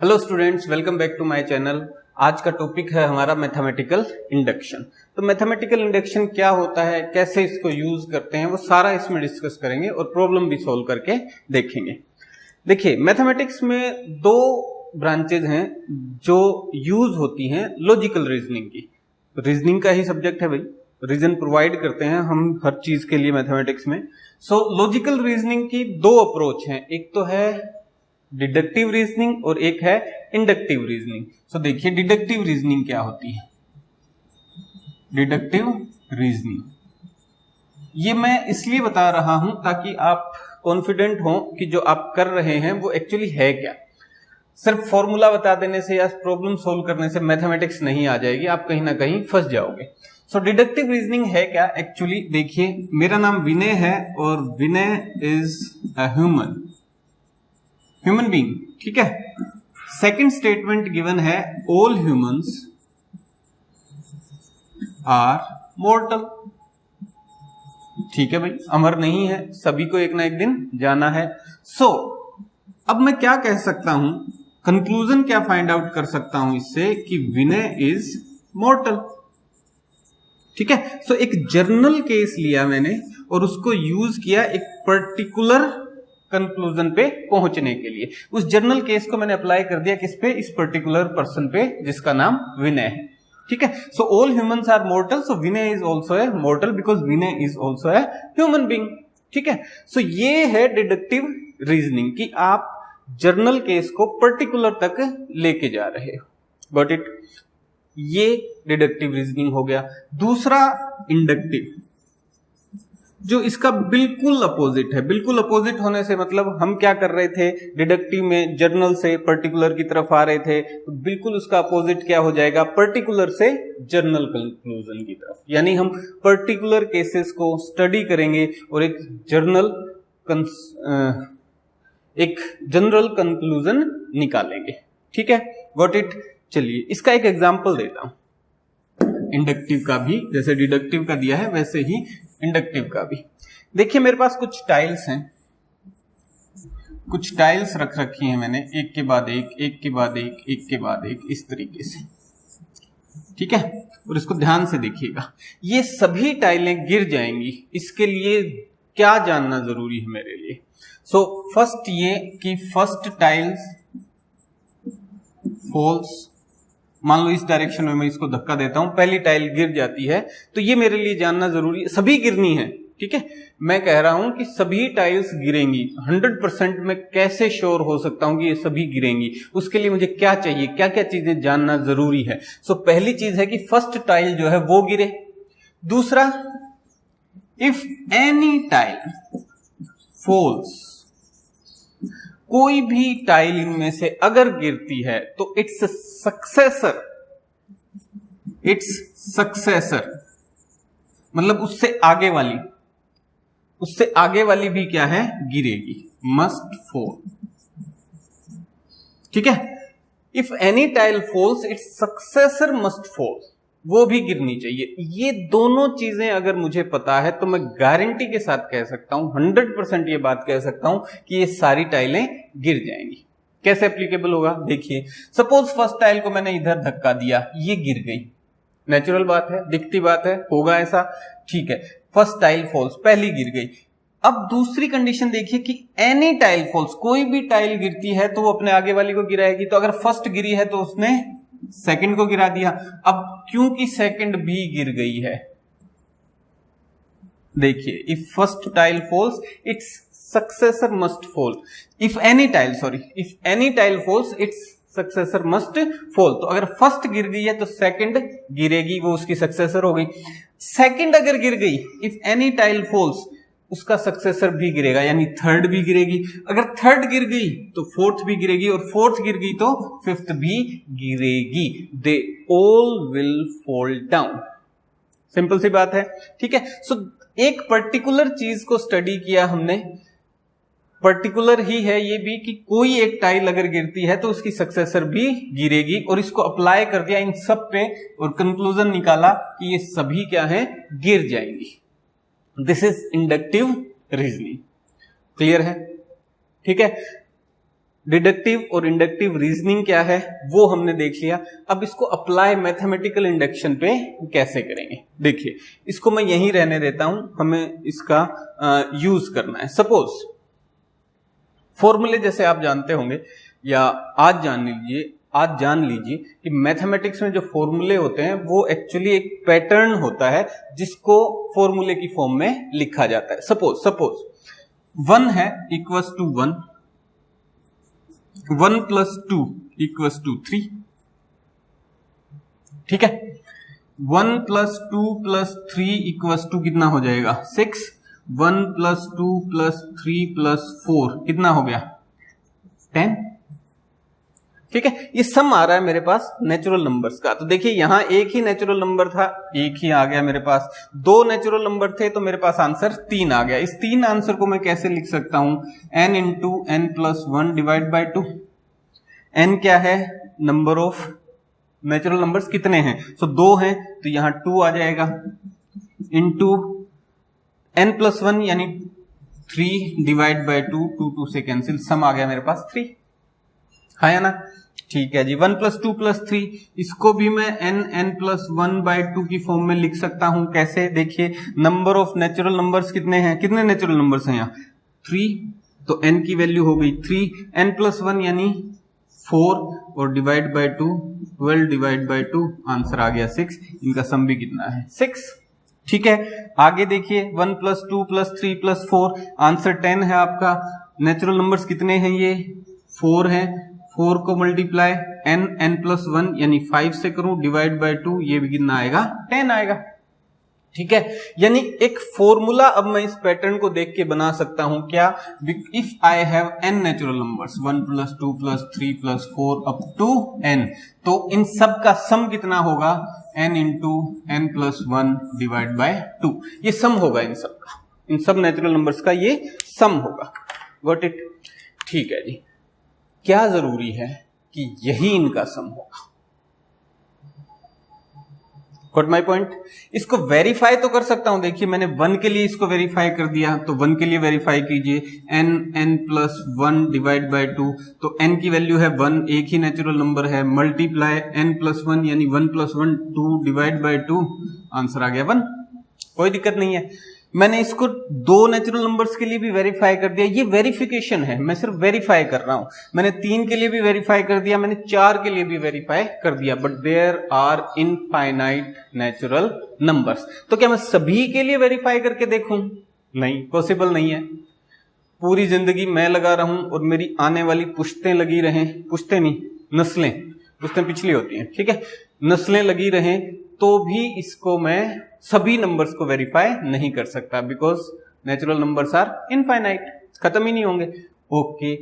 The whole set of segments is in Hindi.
Hello students, welcome back to my channel. आज का टॉपिक है हमारा मैथमेटिकल इंडक्शन। तो मैथमेटिकल इंडक्शन क्या होता है, कैसे इसको यूज करते हैं, वो सारा इसमें डिस्कस करेंगे और प्रॉब्लम भी सॉल्व करके देखेंगे। देखिए, मैथमेटिक्स में दो ब्रांचेज हैं जो यूज होती हैं लॉजिकल रीजनिंग की। रीजनिंग का ही सब्जेक्ट है भाई, रीजन प्रोवाइड करते हैं हम हर चीज के लिए मैथमेटिक्स में। सो लॉजिकल रीजनिंग की दो अप्रोच हैं, एक तो है डिडक्टिव रीजनिंग और एक है इंडक्टिव रीजनिंग। सो देखिए, डिडक्टिव रीजनिंग क्या होती है। डिडक्टिव रीजनिंग ये मैं इसलिए बता रहा हूं ताकि आप कॉन्फिडेंट हो कि जो आप कर रहे हैं वो एक्चुअली है क्या। सिर्फ फॉर्मूला बता देने से या प्रॉब्लम सोल्व करने से मैथमेटिक्स नहीं आ जाएगी, आप कहीं ना कहीं फंस जाओगे। सो डिडक्टिव रीजनिंग है क्या एक्चुअली। देखिए, मेरा नाम विनय है और विनय इज अ ह्यूमन बीइंग, ठीक है। सेकंड स्टेटमेंट गिवन है, ऑल ह्यूमंस आर मॉर्टल। ठीक है भाई, अमर नहीं है, सभी को एक ना एक दिन जाना है। सो अब मैं क्या कह सकता हूं, कंक्लूजन क्या फाइंड आउट कर सकता हूं इससे कि विनय इज मॉर्टल। ठीक है। सो एक जर्नल केस लिया मैंने और उसको यूज किया एक पर्टिकुलर कंक्लूजन पे पहुंचने के लिए। उस जर्नल केस को मैंने अप्लाई कर दिया किस पे, इस पर्टिकुलर पर्सन पे जिसका नाम विनय है। ठीक है। So all humans are mortal, so Vinay is also a mortal because Vinay is also a human being. ठीक है। सो ये है डिडक्टिव रीजनिंग कि आप जर्नल केस को पर्टिकुलर तक लेके जा रहे हो। Got it. ये डिडक्टिव रीजनिंग हो गया। दूसरा इंडक्टिव, जो इसका बिल्कुल अपोजिट है। बिल्कुल अपोजिट होने से मतलब हम क्या कर रहे थे, डिडक्टिव में जर्नल से पर्टिकुलर की तरफ आ रहे थे, तो बिल्कुल उसका अपोजिट क्या हो जाएगा, पर्टिकुलर से जर्नल कंक्लूजन की तरफ। यानी हम पर्टिकुलर केसेस को स्टडी करेंगे और एक जनरल कंक्लूजन निकालेंगे। ठीक है, गॉट इट। चलिए इसका एक एग्जांपल देता हूं इंडक्टिव का भी, जैसे डिडक्टिव का दिया है वैसे ही इंडक्टिव का भी। देखिए, मेरे पास कुछ टाइल्स हैं, कुछ टाइल्स रख रखी हैं मैंने, एक के बाद एक, एक के बाद एक, एक के बाद एक, इस तरीके से। ठीक है, और इसको ध्यान से देखिएगा, ये सभी टाइलें गिर जाएंगी। इसके लिए क्या जानना जरूरी है मेरे लिए। सो फर्स्ट ये कि फर्स्ट टाइल्स फॉल्स। मान लो इस डायरेक्शन में मैं इसको धक्का देता हूं, पहली टाइल गिर जाती है, तो ये मेरे लिए जानना जरूरी है। सभी गिरनी है, ठीक है। मैं कह रहा हूं कि सभी टाइल्स गिरेंगी। 100% मैं कैसे श्योर हो सकता हूं कि ये सभी गिरेंगी, उसके लिए मुझे क्या चाहिए, क्या क्या चीजें जानना जरूरी है। सो पहली चीज है कि फर्स्ट टाइल जो है वो गिरे। दूसरा, इफ एनी टाइल फॉल्स, कोई भी टाइल इनमें से अगर गिरती है तो इट्स सक्सेसर मतलब उससे आगे वाली भी क्या है, गिरेगी, मस्ट फॉल। ठीक है। If any tile falls its successor must fall, वो भी गिरनी चाहिए। ये दोनों चीजें अगर मुझे पता है तो मैं गारंटी के साथ कह सकता हूं, 100% ये बात कह सकता हूं कि ये सारी टाइलें गिर जाएंगी। कैसे एप्लीकेबल होगा, देखिए। सपोज फर्स्ट टाइल को मैंने इधर धक्का दिया, ये गिर गई, नेचुरल बात है, दिखती बात है, होगा ऐसा। ठीक है, फर्स्ट टाइल फॉल्स, पहली गिर गई। अब दूसरी कंडीशन देखिए कि एनी टाइल फॉल्स, कोई भी टाइल गिरती है तो वो अपने आगे वाली को गिराएगी। तो अगर फर्स्ट गिरी है तो उसने सेकंड को गिरा दिया। अब क्योंकि सेकंड भी गिर गई है, देखिए, if first tile falls its successor must fall. If any tile falls its successor must fall. तो अगर फर्स्ट गिर गई है तो सेकंड गिरेगी, वो उसकी सक्सेसर हो गई। सेकंड अगर गिर गई, इफ एनी टाइल फॉल्स, उसका सक्सेसर भी गिरेगा, यानी थर्ड भी गिरेगी। अगर थर्ड गिर गई तो फोर्थ भी गिरेगी, और फोर्थ गिर गई तो फिफ्थ भी गिरेगी। They all will fall down. Simple सी बात है। ठीक है। सो एक पर्टिकुलर चीज को स्टडी किया हमने, पर्टिकुलर ही है ये भी कि कोई एक टाइल अगर गिरती है तो उसकी सक्सेसर भी गिरेगी, और इसको अप्लाई कर दिया इन सब पे और कंक्लूजन निकाला कि ये सभी क्या है, गिर जाएंगी। This is inductive reasoning. Clear है? ठीक है। डिडक्टिव और इंडक्टिव रीजनिंग क्या है वो हमने देख लिया। अब इसको अप्लाई मैथमेटिकल इंडक्शन पे कैसे करेंगे, देखिए इसको मैं यहीं रहने देता हूं, हमें इसका यूज करना है। सपोज फॉर्मूले जैसे आप जानते होंगे या आज जान लीजिए कि मैथमेटिक्स में जो फॉर्मूले होते हैं वो एक्चुअली एक पैटर्न होता है जिसको फॉर्मूले की फॉर्म में लिखा जाता है। सपोज 1 है equals to 1, 1 plus 2 equals to 3, ठीक है। 1 प्लस 2 प्लस 3 इक्वल्स टू कितना हो जाएगा 6, 1 प्लस 2 प्लस 3 प्लस 4 कितना हो गया 10, ठीक है। ये सम आ रहा है मेरे पास नेचुरल नंबर्स का। तो देखिए यहां एक ही नेचुरल नंबर था, एक ही आ गया मेरे पास। 2 नेचुरल नंबर थे तो मेरे पास आंसर 3 आ गया। इस 3 आंसर को मैं कैसे लिख सकता हूं, n into n plus 1 divide by 2। n क्या है, नंबर ऑफ नेचुरल नंबर्स कितने हैं, सो 2 हैं तो यहां 2 आ जाएगा, इंटू n प्लस 1 यानी 3 डिवाइड बाई 2, 2 से कैंसिल, सम आ गया मेरे पास 3, है ना। ठीक है जी, 1 प्लस 2 प्लस 3, इसको भी मैं n प्लस 1 बाई 2 की फॉर्म में लिख सकता हूं। कैसे, देखिए नंबर ऑफ नेचुरल नंबर्स कितने हैं, कितने नेचुरल नंबर्स हैं यहाँ 3, तो n की वैल्यू हो गई 3, n प्लस 1 यानी 4 और divide by 2, 12 divide by 2, answer आ गया 6। इनका सम भी कितना है 6, ठीक है। आगे देखिए 1 प्लस 2 प्लस 3 प्लस 4, आंसर 10 है आपका। नेचुरल नंबर्स कितने हैं, ये 4 हैं, 4 को मल्टीप्लाई n प्लस 1 यानी 5 से करूं, डिवाइड बाय 2, ये भी कितना आएगा 10 आएगा, ठीक है। यानी एक फॉर्मूला अब मैं इस पैटर्न को देख के बना सकता हूं, क्या, if I have n natural numbers 1 plus 2 plus 3 plus 4 up to n, तो इन सब का सम कितना होगा n into n plus 1 divide by 2, ये सम होगा इन सब का, इन सब नेचुरल नंबर्स का ये सम होगा। गॉट इट, ठीक है जी। क्या जरूरी है कि यही इनका सम होगा, गॉट माई पॉइंट। इसको वेरीफाई तो कर सकता हूं, देखिए मैंने 1 के लिए इसको वेरीफाई कर दिया, तो 1 के लिए वेरीफाई कीजिए n प्लस 1 डिवाइड बाय 2, तो n की वैल्यू है 1, एक ही नेचुरल नंबर है, मल्टीप्लाई n प्लस 1 यानी 1 प्लस 1 2 डिवाइड बाय 2, आंसर आ गया 1, कोई दिक्कत नहीं है। मैंने इसको 2 नेचुरल नंबर्स के लिए भी वेरीफाई कर दिया, ये वेरिफिकेशन है, मैं सिर्फ वेरीफाई कर रहा हूं। मैंने 3 के लिए भी वेरीफाई कर दिया, मैंने 4 के लिए भी वेरीफाई कर दिया, but there are infinite natural numbers. तो क्या मैं सभी के लिए वेरीफाई करके देखूं, नहीं, पॉसिबल नहीं है। पूरी जिंदगी मैं लगा रहूं और मेरी आने वाली पुश्तें लगी रहें, पुश्तें नहीं, नस्लें, पुश्तें पिछली होती हैं, ठीक है, नस्लें लगी रहें, तो भी इसको मैं सभी नंबर्स को वेरीफाई नहीं कर सकता, because natural numbers are infinite, खत्म ही नहीं होंगे। ओके,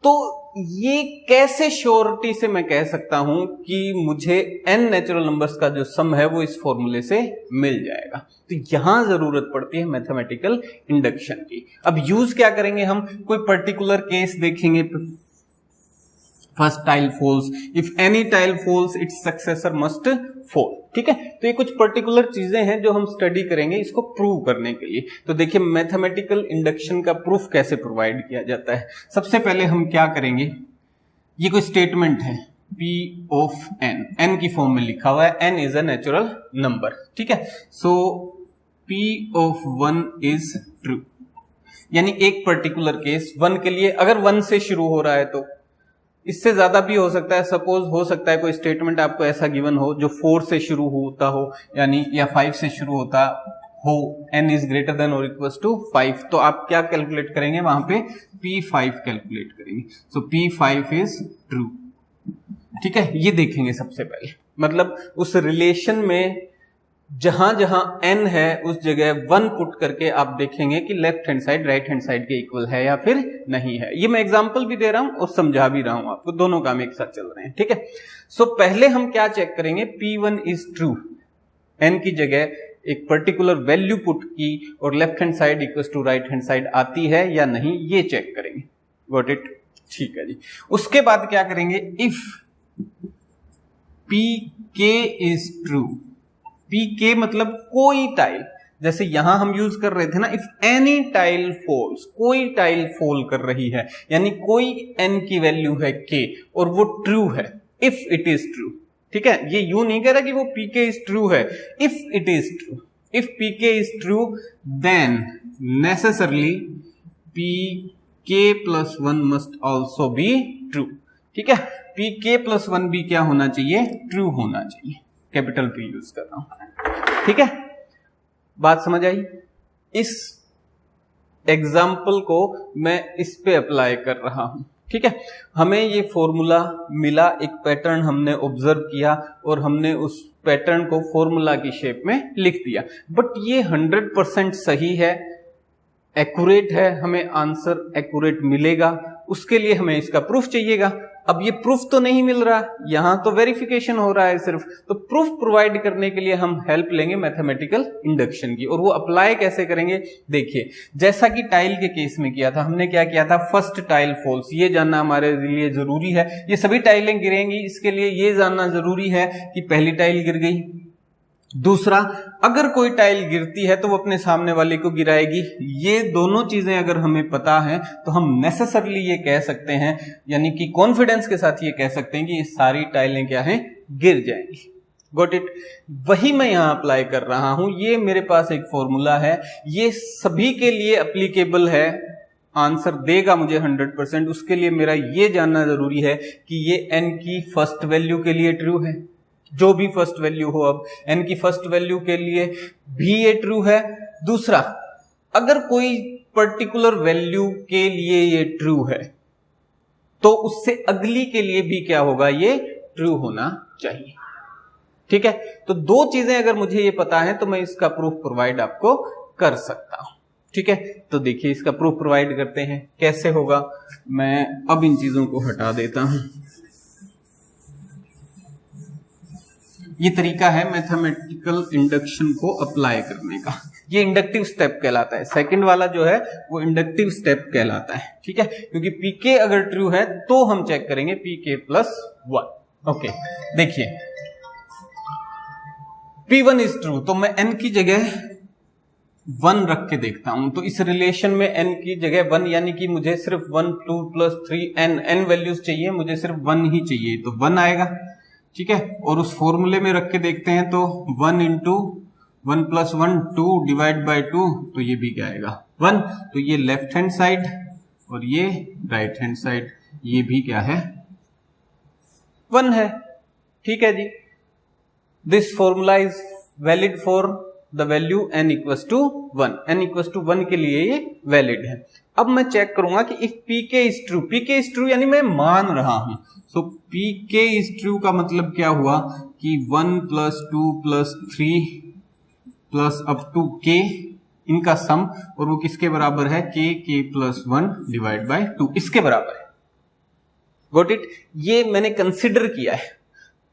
तो ये कैसे श्योरिटी से मैं कह सकता हूं कि मुझे n नेचुरल नंबर्स का जो सम है वो इस फॉर्मूले से मिल जाएगा। तो यहां जरूरत पड़ती है मैथमेटिकल इंडक्शन की। अब यूज क्या करेंगे हम, कोई पर्टिकुलर केस देखेंगे, first tile falls, if any tile falls its successor must fall, ठीक है। तो ये कुछ पर्टिकुलर चीजें हैं जो हम स्टडी करेंगे इसको प्रूव करने के लिए। तो देखिए मैथमेटिकल इंडक्शन का प्रूफ कैसे प्रोवाइड किया जाता है। सबसे पहले हम क्या करेंगे, ये कोई स्टेटमेंट है P ऑफ n की फॉर्म में लिखा हुआ है, n is a natural number, ठीक है। सो P ऑफ 1 इज ट्रू, यानी एक पर्टिकुलर केस 1 के लिए, अगर 1 से शुरू हो रहा है तो इससे ज्यादा भी हो सकता है। सपोज हो सकता है कोई स्टेटमेंट आपको ऐसा गिवन हो जो 4 से शुरू होता हो, यानी या 5 से शुरू होता हो, n इज ग्रेटर देन और इक्वल्स टू 5, तो आप क्या कैलकुलेट करेंगे, वहां पे P5 कैलकुलेट करेंगे। सो P5 इज ट्रू, ठीक है। ये देखेंगे सबसे पहले, मतलब उस रिलेशन में जहां जहां n है उस जगह 1 पुट करके आप देखेंगे कि left hand side right hand side के इक्वल है या फिर नहीं है। ये मैं एग्जांपल भी दे रहा हूं और समझा भी रहा हूं आपको, दोनों काम एक साथ चल रहे हैं, ठीक है। सो पहले हम क्या चेक करेंगे, P1 इज ट्रू, n की जगह एक पर्टिकुलर वैल्यू पुट की और left hand side equal to right hand side आती है या नहीं, ये चेक करेंगे। गॉट इट, ठीक है जी। उसके बाद क्या करेंगे, if Pk is true, Pk मतलब कोई टाइल, जैसे यहां हम यूज कर रहे थे ना, इफ एनी टाइल फॉल्स, कोई टाइल फॉल कर रही है, यानी कोई n की वैल्यू है k और वो ट्रू है, इफ इट इज ट्रू, ठीक है, ये यूं नहीं कह रहा कि वो pk इज ट्रू है, if it is true, if pk is true then necessarily pk plus 1 must also be true, ठीक है, pk प्लस 1 भी क्या होना चाहिए, ट्रू होना चाहिए, कैपिटल P यूज कर रहा हूं, ठीक है, बात समझ आई। इस एग्जाम्पल को मैं इस पे अप्लाई कर रहा हूं, ठीक है, हमें ये फॉर्मूला मिला, एक पैटर्न हमने ऑब्जर्व किया और हमने उस पैटर्न को फॉर्मूला की शेप में लिख दिया, बट ये 100% सही है, एक्यूरेट है, हमें आंसर एक्यूरेट मिलेगा, उसके लिए हमें इसका प्रूफ चाहिएगा। अब ये प्रूफ तो नहीं मिल रहा, यहां तो वेरिफिकेशन हो रहा है सिर्फ, तो प्रूफ प्रोवाइड करने के लिए हम हेल्प लेंगे मैथमेटिकल इंडक्शन की, और वो अप्लाई कैसे करेंगे, देखिए जैसा कि टाइल के केस में किया था, हमने क्या किया था, फर्स्ट टाइल फॉल्स, ये जानना हमारे लिए जरूरी है, ये सभी टाइलें गिरेंगी, इसके लिए ये जानना जरूरी है कि पहली टाइल गिर गई, दूसरा अगर कोई टाइल गिरती है तो वो अपने सामने वाले को गिराएगी, ये दोनों चीजें अगर हमें पता है तो हम नेसेसरली ये कह सकते हैं, यानी कि कॉन्फिडेंस के साथ ये कह सकते हैं कि ये सारी टाइलें क्या हैं, गिर जाएंगी। गॉट इट, वही मैं यहां अप्लाई कर रहा हूं, ये मेरे पास एक फॉर्मूला है, ये सभी के लिए एप्लीकेबल है, आंसर देगा मुझे 100%, उसके लिए मेरा ये जानना जरूरी है कि ये n की फर्स्ट वैल्यू के लिए ट्रू है, जो भी फर्स्ट वैल्यू हो, अब n की फर्स्ट वैल्यू के लिए भी ये ट्रू है, दूसरा अगर कोई पर्टिकुलर वैल्यू के लिए ये ट्रू है तो उससे अगली के लिए भी क्या होगा, ये ट्रू होना चाहिए, ठीक है, तो दो चीजें अगर मुझे ये पता है तो मैं इसका प्रूफ प्रोवाइड आपको कर सकता हूं, ठीक है, तो देखिए इसका प्रूफ प्रोवाइड करते हैं, कैसे होगा, मैं अब इन चीजों को हटा देता हूं। ये तरीका है मैथमेटिकल इंडक्शन को अप्लाई करने का, ये इंडक्टिव स्टेप कहलाता है, सेकंड वाला जो है वो इंडक्टिव स्टेप कहलाता है, ठीक है, क्योंकि pk अगर ट्रू है तो हम चेक करेंगे pk प्लस 1। ओके, देखिए p1 इज ट्रू, तो मैं n की जगह 1 रख के देखता हूं, तो इस रिलेशन में n की जगह 1, यानी कि मुझे सिर्फ 1 2 प्लस 3 n वैल्यूज चाहिए, मुझे सिर्फ 1 ही चाहिए, तो 1 आएगा, ठीक है, और उस फॉर्मूले में रख के देखते हैं तो 1 इंटू 1 प्लस 1 2 डिवाइड बाय 2, तो ये भी क्या आएगा 1, तो ये लेफ्ट हैंड साइड और ये राइट हैंड साइड, ये भी क्या है 1 है, ठीक है जी, this formula is valid for the value n equals to 1, n equals to 1 के लिए ये वैलिड है। अब मैं चेक करूंगा कि if pk is true, pk is true यानी मैं मान रहा हूं, सो pk इज ट्रू का मतलब क्या हुआ कि 1 plus 2 plus 3 plus up to k, इनका सम, और वो किसके बराबर है, k प्लस 1 डिवाइड बाय 2, इसके बराबर है। गॉट इट, ये मैंने कंसिडर किया है,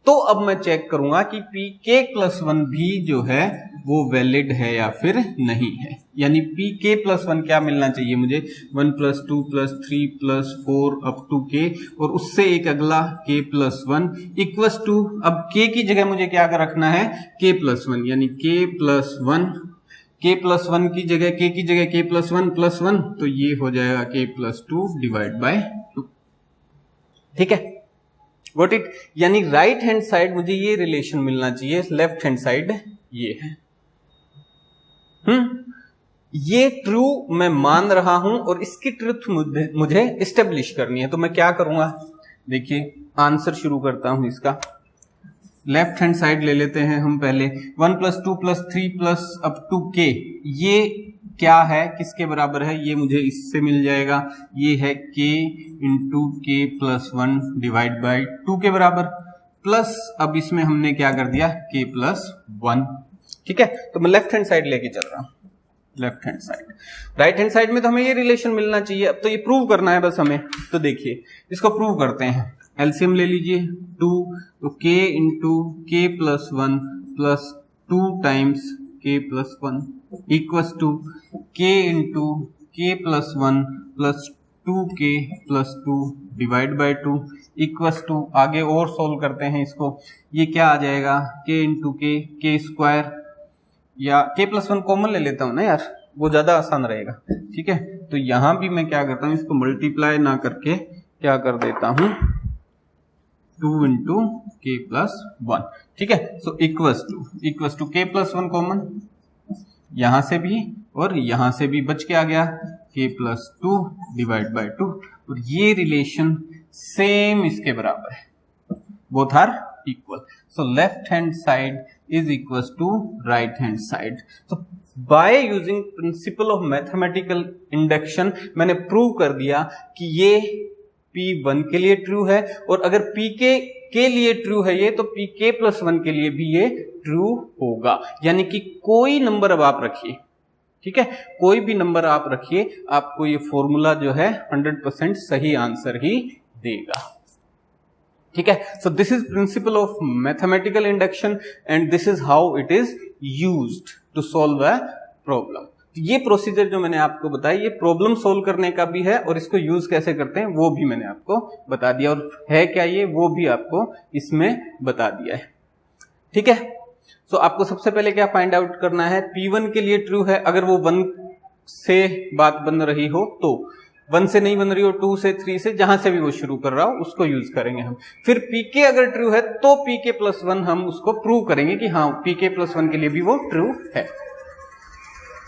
तो अब मैं चेक करूंगा कि pk प्लस 1 भी जो है वो वैलिड है या फिर नहीं है, यानी pk प्लस 1 क्या मिलना चाहिए मुझे, 1 plus 2 plus 3 plus 4 up to k, और उससे एक अगला k प्लस 1 इक्वल्स टू, अब k की जगह मुझे क्या रखना है, k प्लस 1, यानी k प्लस 1, k प्लस 1 की जगह k प्लस 1 तो ये हो जाएगा k प्लस 2 डिवाइड बाय 2, ठीक है, गॉट इट, यानी राइट हैंड साइड मुझे ये रिलेशन मिलना चाहिए, लेफ्ट हैंड साइड ये है, ये ट्रू मैं मान रहा हूं और इसकी ट्रुथ मुझे एस्टेब्लिश करनी है, तो मैं क्या करूंगा, देखिए आंसर शुरू करता हूं इसका, लेफ्ट हैंड साइड ले लेते हैं हम पहले, 1 plus 2 plus 3 plus up to k, ये क्या है, किसके बराबर है, ये मुझे इससे मिल जाएगा, ये है k into k plus 1 divide by 2 के बराबर, प्लस अब इसमें हमने क्या कर दिया, k प्लस 1, ठीक है, तो मैं लेफ्ट हैंड साइड लेके चल रहा हूं, left hand side, right hand side में तो हमें ये रिलेशन मिलना चाहिए, अब तो ये प्रूव करना है बस हमें, तो देखिए इसको प्रूव करते हैं, एलसीएम ले लीजिए 2, तो k into k plus 1 plus 2 times k plus 1 equals to k into k plus 1 plus 2k plus 2 divide by 2 equals to, आगे और सोल्व करते हैं इसको, ये क्या आ जाएगा, k into k, k square या k+1 कॉमन ले लेता हूं ना यार, वो ज्यादा आसान रहेगा। ठीक है, तो यहां भी मैं क्या करता हूं, इसको मल्टीप्लाई ना करके क्या कर देता हूं 2 × k+1। ठीक है, सो इक्वल्स टू k+1 कॉमन यहां से भी और यहां से भी बच के आ गया k+2 डिवाइड बाय 2, और ये रिलेशन सेम इसके बराबर है, both are equal. So left hand side is equals to right hand side. So by using principle of mathematical induction मैंने प्रूव कर दिया कि ये P1 के लिए ट्रू है, और अगर Pk के लिए ट्रू है ये, तो Pk+1 के लिए भी ये ट्रू होगा। यानी कि कोई नंबर अब आप रखिए, ठीक है, कोई भी नंबर आप रखिए, आपको ये फॉर्मूला जो है 100% सही आंसर ही देगा। ठीक है, so this is principle of mathematical induction and this is how it is used to solve a problem. ये प्रोसीजर जो मैंने आपको बताया, ये प्रॉब्लम सोल्व करने का भी है, और इसको यूज कैसे करते हैं वो भी मैंने आपको बता दिया, और है क्या ये वो भी आपको इसमें बता दिया है। ठीक है, सो आपको सबसे पहले क्या फाइंड आउट करना है, P1 के लिए ट्रू है, अगर वो 1 से बात बन रही हो तो, 1 से नहीं बन रही हो 2 से 3 से, जहां से भी वो शुरू कर रहा हो उसको यूज करेंगे हम। फिर Pk अगर ट्रू है तो Pk+1 हम उसको प्रूव करेंगे कि हाँ Pk+1 के लिए भी वो ट्रू है।